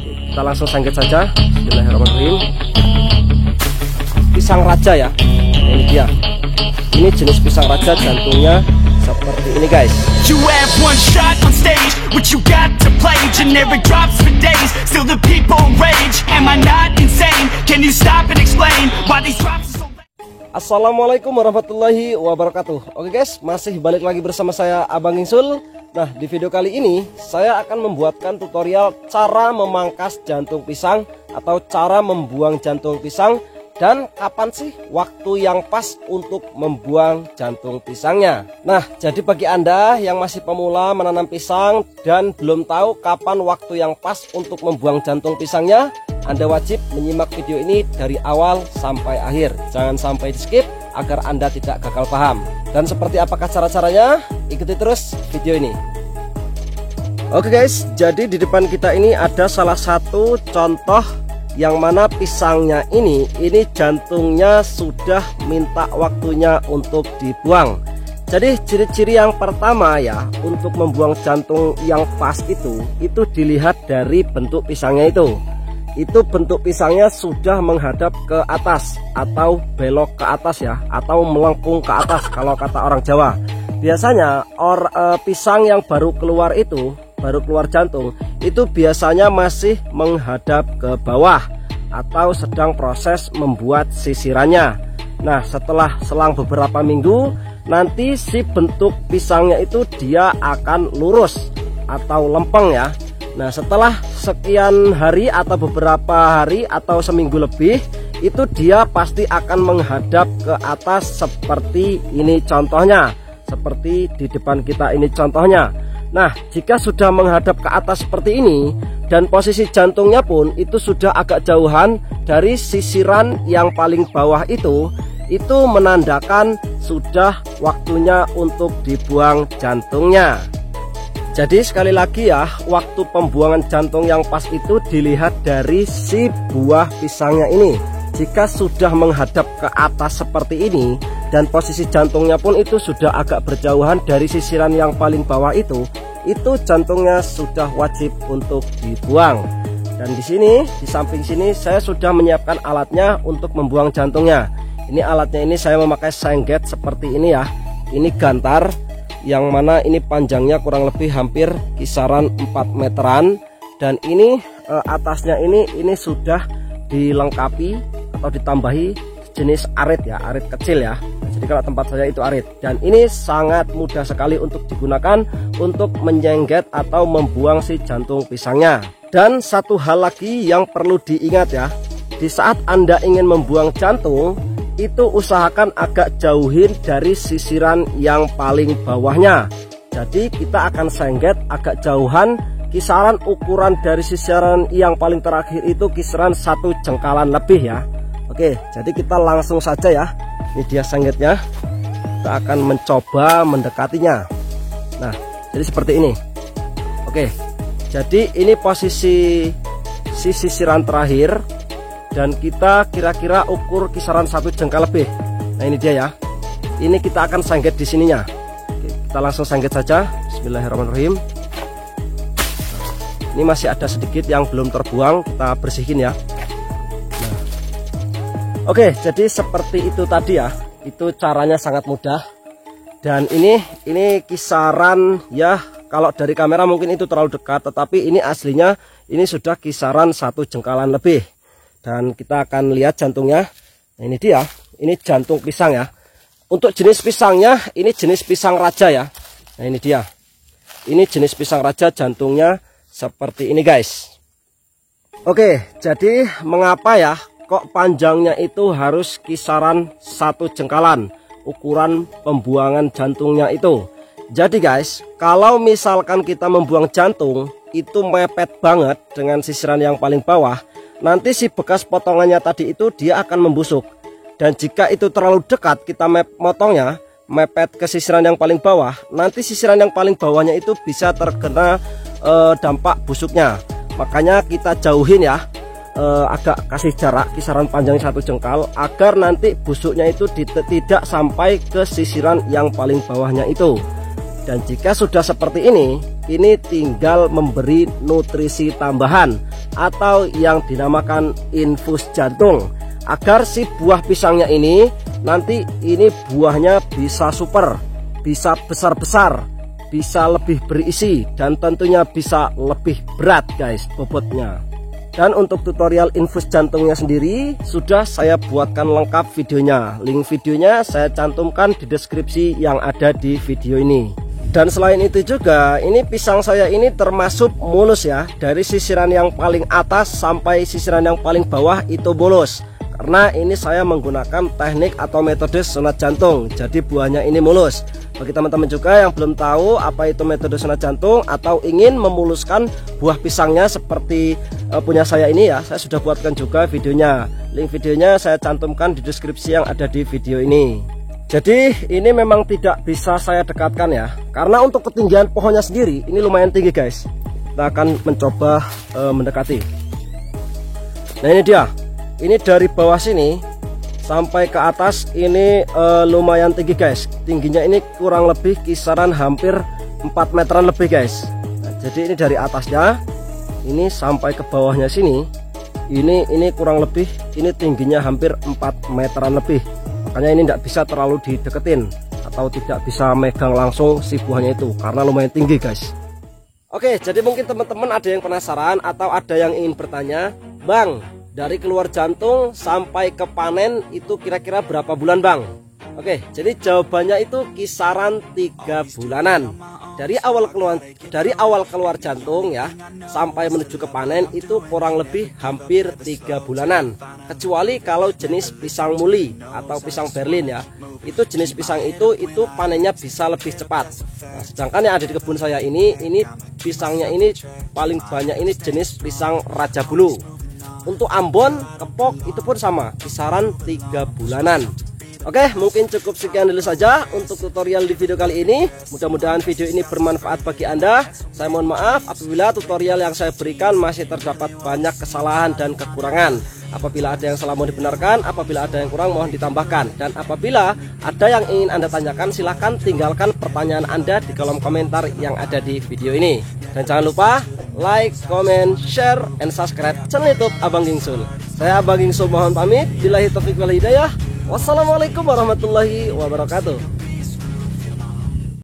Kita langsung sangkut saja. Bismillahirrahmanirrahim. Pisang raja ya. Ini dia. Ini jenis pisang raja, jantungnya seperti ini guys. You have one shot on stage, what you got to play? Generic drops for days, still the people rage. Am I not insane? Can you stop and explain why these drops are so late? Assalamualaikum warahmatullahi wabarakatuh. Oke guys, masih balik lagi bersama saya Abang Insul. Nah, di video kali ini saya akan membuatkan tutorial cara memangkas jantung pisang atau cara membuang jantung pisang. Dan kapan sih waktu yang pas untuk membuang jantung pisangnya? Nah, jadi bagi Anda yang masih pemula menanam pisang dan belum tahu kapan waktu yang pas untuk membuang jantung pisangnya, Anda wajib menyimak video ini dari awal sampai akhir. Jangan sampai di skip agar Anda tidak gagal paham. Dan seperti apakah cara-caranya? Ikuti terus video ini. Oke guys, jadi di depan kita ini ada salah satu contoh yang mana pisangnya ini jantungnya sudah minta waktunya untuk dibuang. Jadi ciri-ciri yang pertama ya untuk membuang jantung yang pas itu dilihat dari bentuk pisangnya itu. Itu bentuk pisangnya sudah menghadap ke atas atau belok ke atas ya, atau melengkung ke atas kalau kata orang Jawa. Biasanya pisang yang baru keluar jantung itu biasanya masih menghadap ke bawah atau sedang proses membuat sisirannya. Nah, setelah selang beberapa minggu nanti si bentuk pisangnya itu dia akan lurus atau lempeng ya. Nah, setelah sekian hari atau beberapa hari atau seminggu lebih itu dia pasti akan menghadap ke atas seperti ini contohnya. Seperti di depan kita ini contohnya. Nah, jika sudah menghadap ke atas seperti ini dan posisi jantungnya pun itu sudah agak jauhan dari sisiran yang paling bawah itu menandakan sudah waktunya untuk dibuang jantungnya. Jadi sekali lagi ya, waktu pembuangan jantung yang pas itu dilihat dari si buah pisangnya ini. Jika sudah menghadap ke atas seperti ini dan posisi jantungnya pun itu sudah agak berjauhan dari sisiran yang paling bawah itu jantungnya sudah wajib untuk dibuang. Dan di sini, di samping sini saya sudah menyiapkan alatnya untuk membuang jantungnya. Ini alatnya ini saya memakai sengget seperti ini ya. Ini gantar yang mana ini panjangnya kurang lebih hampir kisaran 4 meteran dan ini atasnya ini sudah dilengkapi atau ditambahi jenis arit ya, arit kecil ya. Jadi kalau tempat saya itu arit, dan ini sangat mudah sekali untuk digunakan untuk menyengget atau membuang si jantung pisangnya. Dan satu hal lagi yang perlu diingat ya, di saat Anda ingin membuang jantung itu usahakan agak jauhin dari sisiran yang paling bawahnya. Jadi kita akan sengget agak jauhan, kisaran ukuran dari sisiran yang paling terakhir itu kisaran 1 jengkalan lebih ya. Oke, jadi kita langsung saja ya. Ini dia senggetnya. Kita akan mencoba mendekatinya. Nah, jadi seperti ini. Oke, jadi ini posisi sisiran terakhir dan kita kira-kira ukur kisaran 1 jengkal lebih. Nah, ini dia ya. Ini kita akan sengget di sininya. Oke, kita langsung sengget saja. Bismillahirrahmanirrahim. Ini masih ada sedikit yang belum terbuang, kita bersihkan ya. Oke, jadi seperti itu tadi ya. Itu caranya sangat mudah. Dan ini kisaran ya, kalau dari kamera mungkin itu terlalu dekat, tetapi ini aslinya ini sudah kisaran 1 jengkalan lebih. Dan kita akan lihat jantungnya. Nah, ini dia. Ini jantung pisang ya. Untuk jenis pisangnya ini jenis pisang raja ya. Nah, ini dia. Ini jenis pisang raja, jantungnya seperti ini guys. Oke, jadi mengapa ya kok panjangnya itu harus kisaran 1 jengkalan ukuran pembuangan jantungnya itu? Jadi guys, kalau misalkan kita membuang jantung itu mepet banget dengan sisiran yang paling bawah, nanti si bekas potongannya tadi itu dia akan membusuk. Dan jika itu terlalu dekat kita motongnya mepet ke sisiran yang paling bawah, nanti sisiran yang paling bawahnya itu bisa terkena dampak busuknya. Makanya kita jauhin ya, agak kasih jarak kisaran panjang 1 jengkal agar nanti busuknya itu tidak sampai ke sisiran yang paling bawahnya itu. Dan jika sudah seperti ini tinggal memberi nutrisi tambahan atau yang dinamakan infus jantung, agar si buah pisangnya ini nanti ini buahnya bisa super, bisa besar-besar, bisa lebih berisi, dan tentunya bisa lebih berat guys bobotnya. Dan untuk tutorial infus jantungnya sendiri sudah saya buatkan lengkap videonya. Link videonya saya cantumkan di deskripsi yang ada di video ini. Dan selain itu juga, ini pisang saya ini termasuk mulus ya. Dari sisiran yang paling atas sampai sisiran yang paling bawah itu mulus. Karena ini saya menggunakan teknik atau metode sunat jantung, jadi buahnya ini mulus. Bagi teman-teman juga yang belum tahu apa itu metode sunat jantung atau ingin memuluskan buah pisangnya seperti punya saya ini ya, saya sudah buatkan juga videonya. Link videonya saya cantumkan di deskripsi yang ada di video ini. Jadi ini memang tidak bisa saya dekatkan ya, karena untuk ketinggian pohonnya sendiri ini lumayan tinggi guys. Kita akan mencoba mendekati. Nah ini dia, ini dari bawah sini sampai ke atas ini lumayan tinggi guys. Tingginya ini kurang lebih kisaran hampir 4 meteran lebih guys. Nah, jadi ini dari atasnya ini sampai ke bawahnya sini ini kurang lebih ini tingginya hampir 4 meteran lebih. Makanya ini tidak bisa terlalu dideketin atau tidak bisa megang langsung si buahnya itu karena lumayan tinggi guys. Oke, jadi mungkin teman-teman ada yang penasaran atau ada yang ingin bertanya, Bang, dari keluar jantung sampai ke panen itu kira-kira berapa bulan Bang? Oke, jadi jawabannya itu kisaran 3 bulanan. Dari awal keluar jantung ya sampai menuju ke panen itu kurang lebih hampir 3 bulanan. Kecuali kalau jenis pisang muli atau pisang Berlin ya. Itu jenis pisang itu panennya bisa lebih cepat. Nah, sedangkan yang ada di kebun saya ini pisangnya ini paling banyak ini jenis pisang Raja Bulu. Untuk Ambon, Kepok itu pun sama, kisaran 3 bulanan. Oke, mungkin cukup sekian dulu saja untuk tutorial di video kali ini. Mudah-mudahan video ini bermanfaat bagi Anda. Saya mohon maaf apabila tutorial yang saya berikan masih terdapat banyak kesalahan dan kekurangan. Apabila ada yang salah mohon dibenarkan, apabila ada yang kurang mohon ditambahkan. Dan apabila ada yang ingin Anda tanyakan, silahkan tinggalkan pertanyaan Anda di kolom komentar yang ada di video ini. Dan jangan lupa like, comment, share, and subscribe channel YouTube Abang Gingsul. Saya Abang Gingsul mohon pamit. Billahi taufiq wal hidayah. Wassalamualaikum warahmatullahi wabarakatuh.